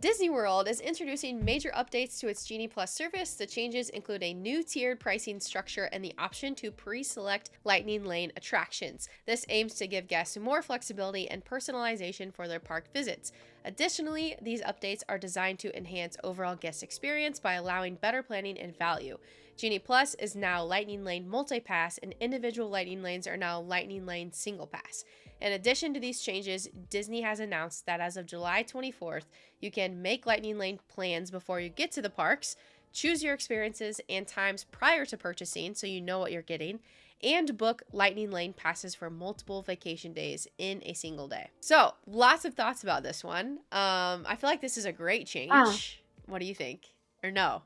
Disney World is introducing major updates to its Genie Plus service. The changes include a new tiered pricing structure and the option to pre-select Lightning Lane attractions. This aims to give guests more flexibility and personalization for their park visits. Additionally, these updates are designed to enhance overall guest experience by allowing better planning and value. Genie Plus is now Lightning Lane Multi-Pass, and individual Lightning Lanes are now Lightning Lane Single Pass. In addition to these changes, Disney has announced that as of July 24th, you can make Lightning Lane plans before you get to the parks, choose your experiences and times prior to purchasing so you know what you're getting, and book Lightning Lane passes for multiple vacation days in a single day. So, lots of thoughts about this one. I feel like this is a great Ah, change. What do you think? Or no?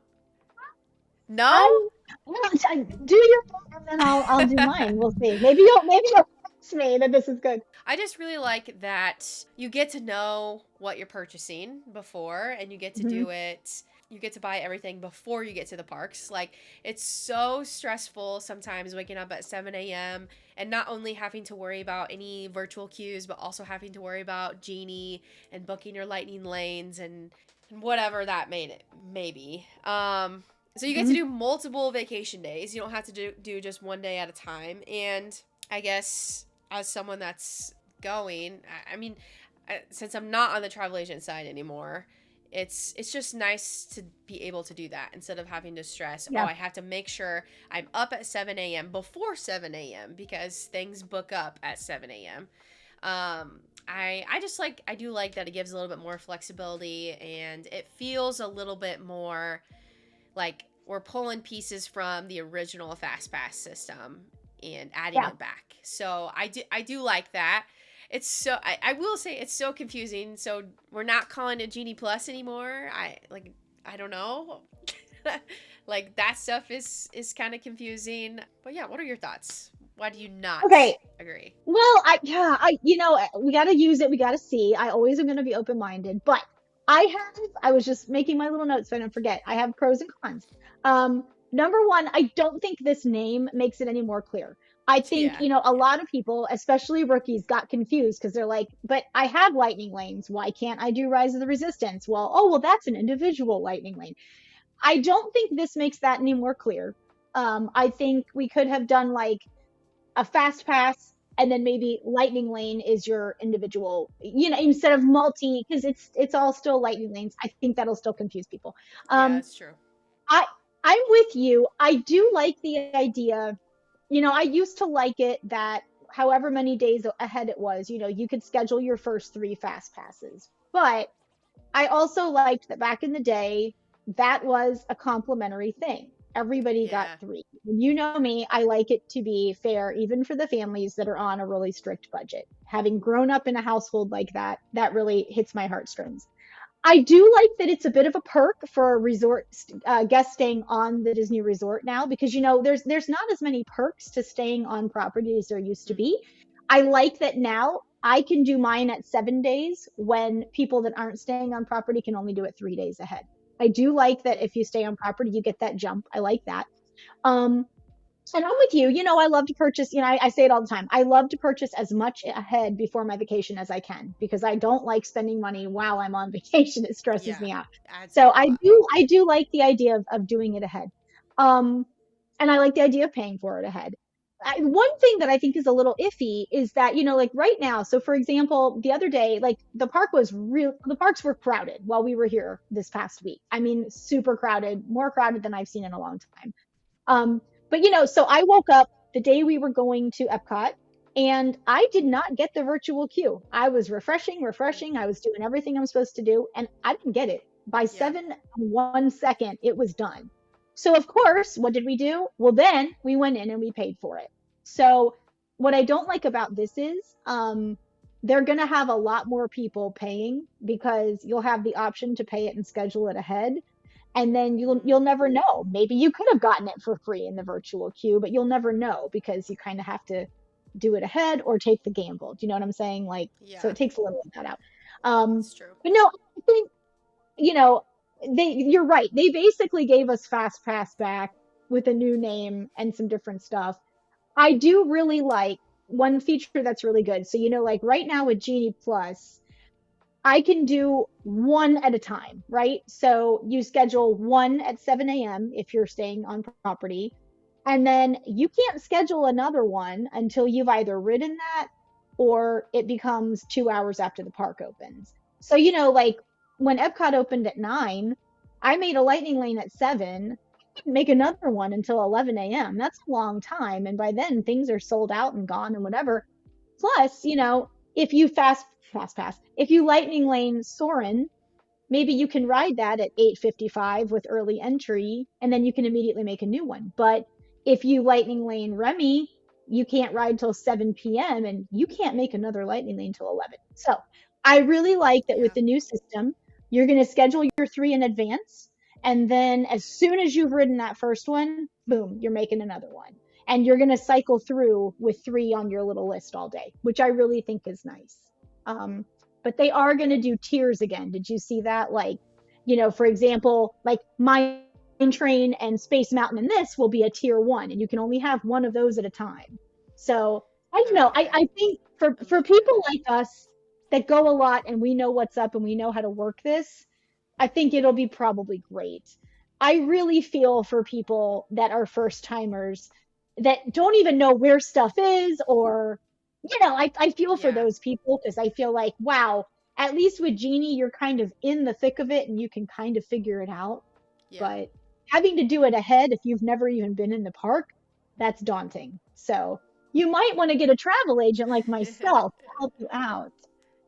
I No? well, do your thing and then I'll do mine. We'll see. Maybe you'll convince me that this is good. I just really like that you get to know what you're purchasing before and you get to Hmm. do it. You get to buy everything before you get to the parks. Like, it's so stressful sometimes waking up at 7 a.m. and not only having to worry about any virtual queues, but also having to worry about Genie and booking your lightning lanes and whatever that may be. So you get to Hmm. do multiple vacation days. You don't have to do just one day at a time. And I guess as someone that's going, I mean, since I'm not on the travel agent side anymore, it's just nice to be able to do that instead of having to stress, oh, Yeah. I have to make sure I'm up at 7 a.m. before 7 a.m. because things book up at 7 a.m. I just like, I do like that it gives a little bit more flexibility and it feels a little bit more like we're pulling pieces from the original fast pass system and adding Yeah. it back. So I do like that. It's so I will say it's so confusing. So we're not calling it Genie Plus anymore. I don't know. Like that stuff is kind of confusing. But yeah, what are your thoughts? Why do you not Okay. agree? Well, we got to use it. We got to see. I always am going to be open-minded, but I was just making my little notes so I don't forget. I have pros and cons. Number one, I don't think this name makes it any more clear. I think, Yeah. a Yeah. lot of people, especially rookies, got confused because they're like, but I have lightning lanes. Why can't I do Rise of the Resistance? Well, that's an individual lightning lane. I don't think this makes that any more clear. I think we could have done like a fast pass and then maybe lightning lane is your individual, instead of multi, because it's all still lightning lanes. I think that'll still confuse people. Yeah, um it's true. i I'm with you. I do like the idea. I used to like it that however many days ahead it was, you could schedule your first three fast passes. But I also liked that back in the day, that was a complimentary thing. Everybody got Yeah. three. And you know me, I like it to be fair, even for the families that are on a really strict budget. Having grown up in a household like that, that really hits my heartstrings. I do like that it's a bit of a perk for a resort guest staying on the Disney resort now, because there's not as many perks to staying on property as there used to be. I like that now I can do mine at 7 days when people that aren't staying on property can only do it 3 days ahead. I do like that if you stay on property, you get that jump. I like that. Um, and I'm with you. I love to purchase, I say it all the time. I love to purchase as much ahead before my vacation as I can because I don't like spending money while I'm on vacation. It stresses Yeah. me out. Adds So up a I lot. do I do like the idea of doing it ahead. Um, and I like the idea of paying for it ahead. One thing that I think is a little iffy is that, like right now, so for example, the other day, like the parks were crowded while we were here this past week. I mean, super crowded, more crowded than I've seen in a long time. Um, but so I woke up the day we were going to Epcot and I did not get the virtual queue. I was refreshing. I was doing everything I'm supposed to do and I didn't get it. By Yeah. 7 1 second, it was done. So of course, what did we do? Well, then we went in and we paid for it. So what I don't like about this is they're going to have a lot more people paying because you'll have the option to pay it and schedule it ahead, and then you'll Mm, never know. Maybe you could have gotten it for free in the virtual queue, but you'll never know because you kind of have to do it ahead or take the gamble. Do you know what I'm saying? Like, so yeah. it takes a little of that out. Um, It's true. but no, I think you know you're right. They basically gave us Fast Pass back with a new name and some different stuff. I do really like one feature that's really good. So like right now with Genie Plus, I can do one at a time, right? So you schedule one at 7 a.m. if you're staying on property, and then you can't schedule another one until you've either ridden that or it becomes 2 hours after the park opens. So, like when Epcot opened at 9, I made a lightning lane at 7, make another one until 11 a.m. That's a long time. And by then things are sold out and gone and whatever. Plus, if you fast pass, if you lightning lane Soarin', maybe you can ride that at 8:55 with early entry, and then you can immediately make a new one. But if you lightning lane Remy, you can't ride till 7 p.m. and you can't make another lightning lane till 11. So I really like that with Yeah. the new system, you're going to schedule your three in advance. And then as soon as you've ridden that first one, boom, you're making another one. And you're going to cycle through with three on your little list all day, which I really think is nice. Um, but they are going to do tiers again. Did you see that? Like, for example, like Mine Train and Space Mountain and this will be a tier one, and you can only have one of those at a time. So I don't know. I, Okay. I think for I'm for looking at people it. like us that go a lot and we know what's up and we know how to work this, I think it'll be probably great. I really feel for people that are first timers that don't even know where stuff is, or, I feel for Yeah. those people because I feel like, wow, at least with Genie, you're kind of in the thick of it and you can kind of figure it out. Yeah. But having to do it ahead if you've never even been in the park, that's daunting. So you might want to get a travel agent like myself to help you out.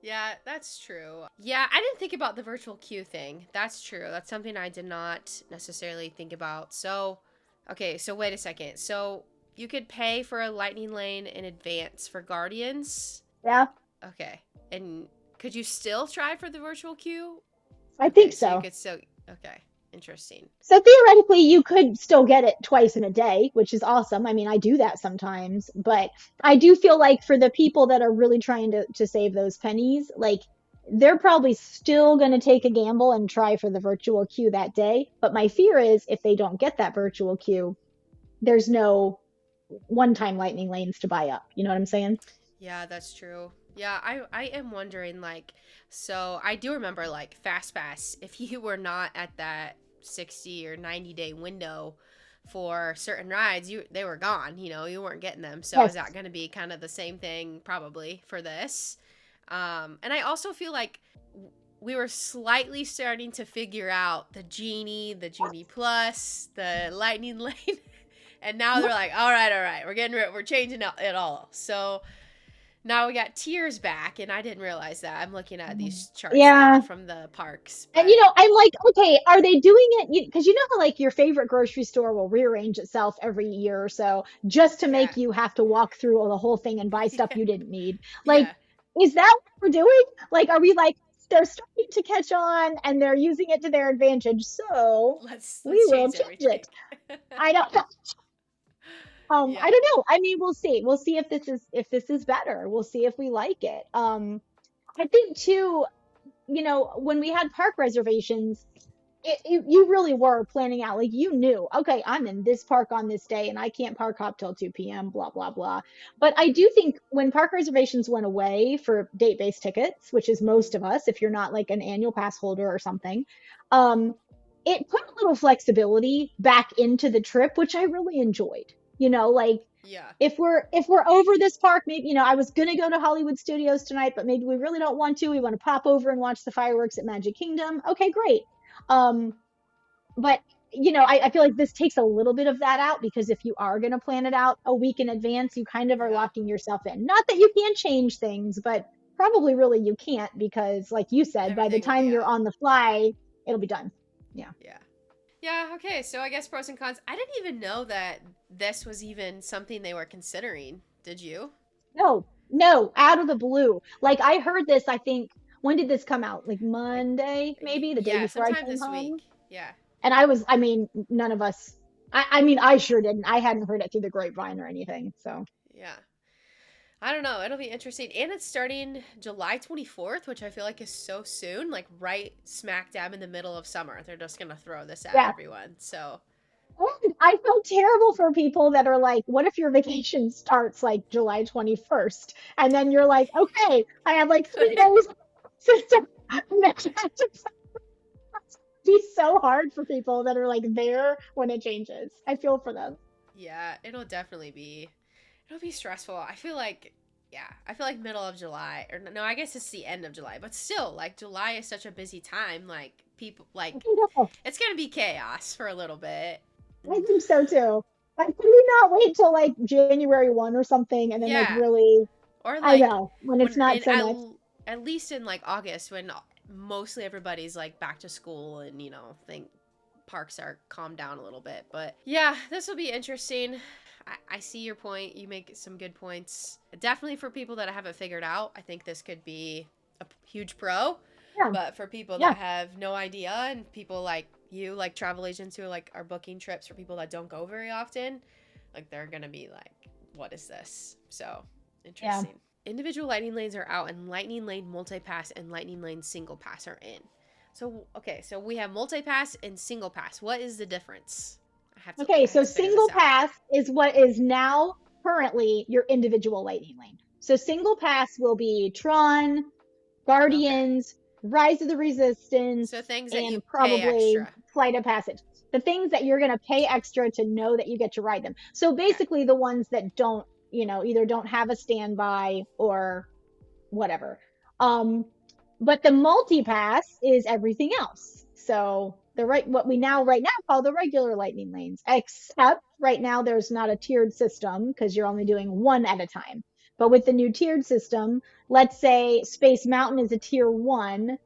Yeah, that's true. Yeah, I didn't think about the virtual queue thing. That's true. That's something I did not necessarily think about. So, okay, so wait a second. So, you could pay for a lightning lane in advance for Guardians. Yeah, Okay. And could you still try for the virtual queue? I Okay, think so you so. could still. Okay, interesting. So theoretically, you could still get it twice in a day, which is awesome. I mean, I do that sometimes, but I do feel like for the people that are really trying to save those pennies, like they're probably still going to take a gamble and try for the virtual queue that day. But my fear is if they don't get that virtual queue, there's no one-time lightning lanes to buy up. You know what I'm saying? Yeah, that's true. Yeah, I am wondering like so I do remember like FastPass if you were not at that 60 or 90-day window for certain rides, they were gone, you weren't getting them. So is Yes. that going to be kind of the same thing probably for this? And I also feel like we were slightly starting to figure out the Genie Plus, the Lightning Lane, and now they're like, all right, we're changing it all. So now we got tiers back, and I didn't realize that. I'm looking at these charts now Yeah. from the parks, And but I'm like, okay, are they doing it? Because how like your favorite grocery store will rearrange itself every year or so just to yeah, make you have to walk through the whole thing and buy stuff you didn't need. Like, yeah. is that what we're doing? Like, are we like they're starting to catch on and they're using it to their advantage? So we Let's will change change it. everything. I don't know. I Yeah, don't know. I mean, we'll see. We'll see if this is better. We'll see if we like it. I think too, when we had park reservations, you really were planning out, like you knew, okay, I'm in this park on this day and I can't park hop till 2 p.m., blah, blah, blah. But I do think when park reservations went away for date-based tickets, which is most hmm, of us, if you're not like an annual pass holder or something, um, it put a little flexibility back into the trip, which I really enjoyed. Like yeah, if we're over this park, maybe, I was gonna go to Hollywood Studios tonight, but maybe we really don't want to. We want to pop over and watch the fireworks at Magic Kingdom. Okay, great. Um, but I feel like this takes a little bit of that out because if you are gonna plan it out a week in advance, you kind of are yeah. locking yourself in. Not that you can't change things, but probably really you can't because, like you said, by the Everything will be time you're out. on the fly, it'll be done. Yeah. Yeah. Yeah, okay. So I guess pros and cons. I didn't even know that this was even something they were considering. Did you? No, no, out of the blue. Like I heard this, I think, when did this come out? Like Like, Monday, maybe the day yeah, before I sometime came this week. home. Yeah. And I mean, none of us, I mean, I sure didn't. I hadn't heard it through the grapevine or anything. So, Yeah. I don't know. It'll be interesting. And it's starting July 24th, which I feel like is so soon, like right smack dab in the middle of summer. They're just going to throw this at yeah. everyone. So, And I feel terrible for people that are like, what if your vacation starts like July 21st? And then you're like, okay, I have like 3 days. system. It's be so hard for people that are like there when it changes. I feel for them. Yeah, it'll be stressful. I feel like yeah, I feel like middle of July or no, I guess it's the end of July, but still like July is such a busy time like people I like know. it's going to be chaos for a little bit. I think so too. Like, can we not wait till like January 1 or something and then like Yeah, really, or I like know, when it's when not in so much. at least in like August when mostly everybody's like back to school and think parks are calmed down a little bit. But yeah, this will be interesting. I see your point. You make some good points. Definitely for people that haven't figured out, I think this could be a huge pro. Yeah. But for people Yeah. that have no idea and people like you, like travel agents who like are booking trips for people that don't go very often, like they're gonna be like, what is this? So Yeah. interesting. Individual lightning lanes are out and lightning lane multi-pass and lightning lane single pass are in. So okay, so we have multi-pass and single pass. What is the difference? Okay, I have so to figure this single out. pass is what is now currently your individual lightning lane. So single pass will be Tron, Okay. Guardians, Rise of the So Resistance, things that you and pay probably extra. Flight of Passage. The things that you're going to pay extra to know that you get to ride them. So Okay. basically, the ones that don't, either don't have a standby or whatever. Um, but the multi-pass is everything else. So what we now right now call the regular lightning lanes, except right now there's not a tiered system because you're only doing one at a time. But with the new tiered system, let's say Space Mountain is a tier one,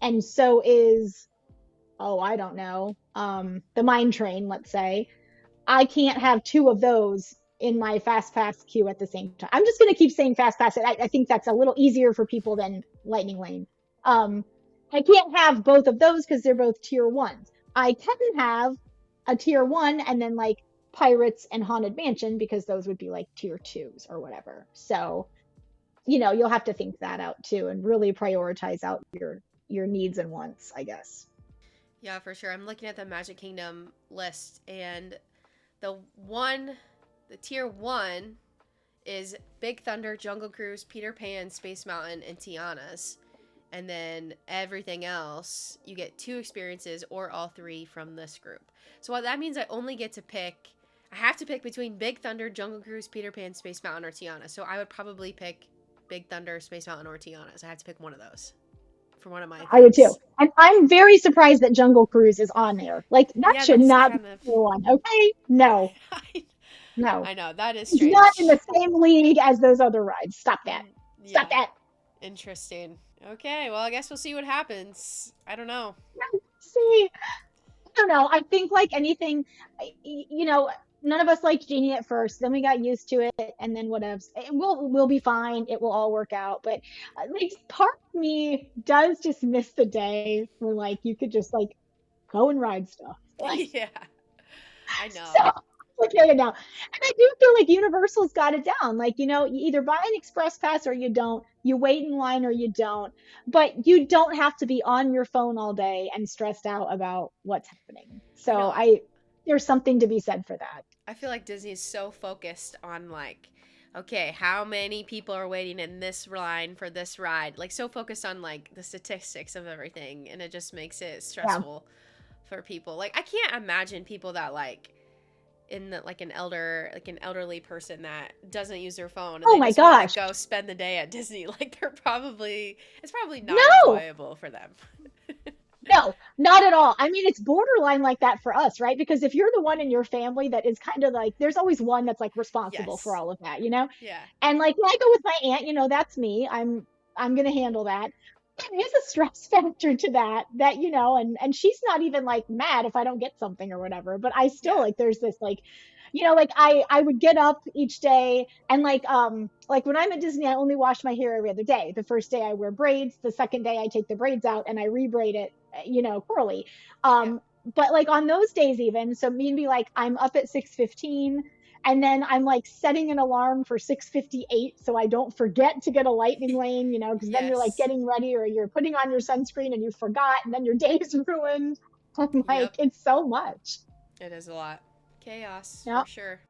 and so is, oh, I don't know, the Mine Train, let's say. I can't have two of those in my fast pass queue at the same time. I'm just going to keep saying fast pass. I think that's a little easier for people than lightning lane. Um, I can't have both of those because they're both tier ones. I can have a tier one and then like pirates and haunted mansion because those would be like tier twos or whatever. So, you'll have to think that out too and really prioritize out your needs and wants, I guess. Yeah, for sure. I'm looking at the Magic Kingdom list and the one the tier 1 is Big Thunder, Jungle Cruise, Peter Pan, Space Mountain, and Tiana's. And then everything else, you get 2 experiences or all 3 from this group. So what that means, I only get to pick. I have to pick between Big Thunder, Jungle Cruise, Peter Pan, Space Mountain, or Tiana. So I would probably pick Big Thunder, Space Mountain, or Tiana's. I have to pick one of those for one of my I would too. things. And I'm very surprised that Jungle Cruise is on there. Like, that Yeah, should that's not be kind of. one. Okay? No, I, no. I know that is It's not in strange. the same league as those other rides. Stop that. Stop Yeah, that. interesting. Okay, well, I guess we'll see what happens. I don't know. See, I don't know. I think like anything, none of us liked Genie at first. Then we got used to it, and then whatever. We'll be fine. It will all work out. But like, part of me does just miss the day where like you could just like go and ride stuff. Like, Yeah, I so know. complicated now. And I do feel like Universal's got it down. Like, you either buy an express pass or you don't. You wait in line or you don't. But you don't have to be on your phone all day and stressed out about what's happening. I know. So there's something to be said for that. I feel like Disney is so focused on like, okay, how many people are waiting in this line for this ride? Like so focused on like the statistics of everything, and it just makes it Yeah. stressful for people. Like I can't imagine people that like like an elderly person that doesn't use their phone and Oh they my just want to gosh. go spend the day at Disney. Like it's probably not No. enjoyable for them. No, not at all. I mean, it's borderline like that for us, right? Because if you're the one in your family that is kind of like, there's always one that's like responsible for Yes. all of that. Yeah. And like when I go with my aunt, that's me. I'm gonna handle that. There is a stress factor to that, and she's not even like mad if I don't get something or whatever. But I still Yeah. like there's this like, like I would get up each day and like when I'm at Disney, I only wash my hair every other day. The first day I wear braids, the second day I take the braids out and I rebraid it, curly. Yeah. But like on those days even, so me and be like I'm up at 6:15 and then I'm like setting an alarm for 6:58 so I don't forget to get a lightning lane, because then you're like Yes. getting ready or you're putting on your sunscreen and you forgot and then your day is ruined. I'm like, Yep. it's so much. It is a lot. Chaos Yeah. for sure.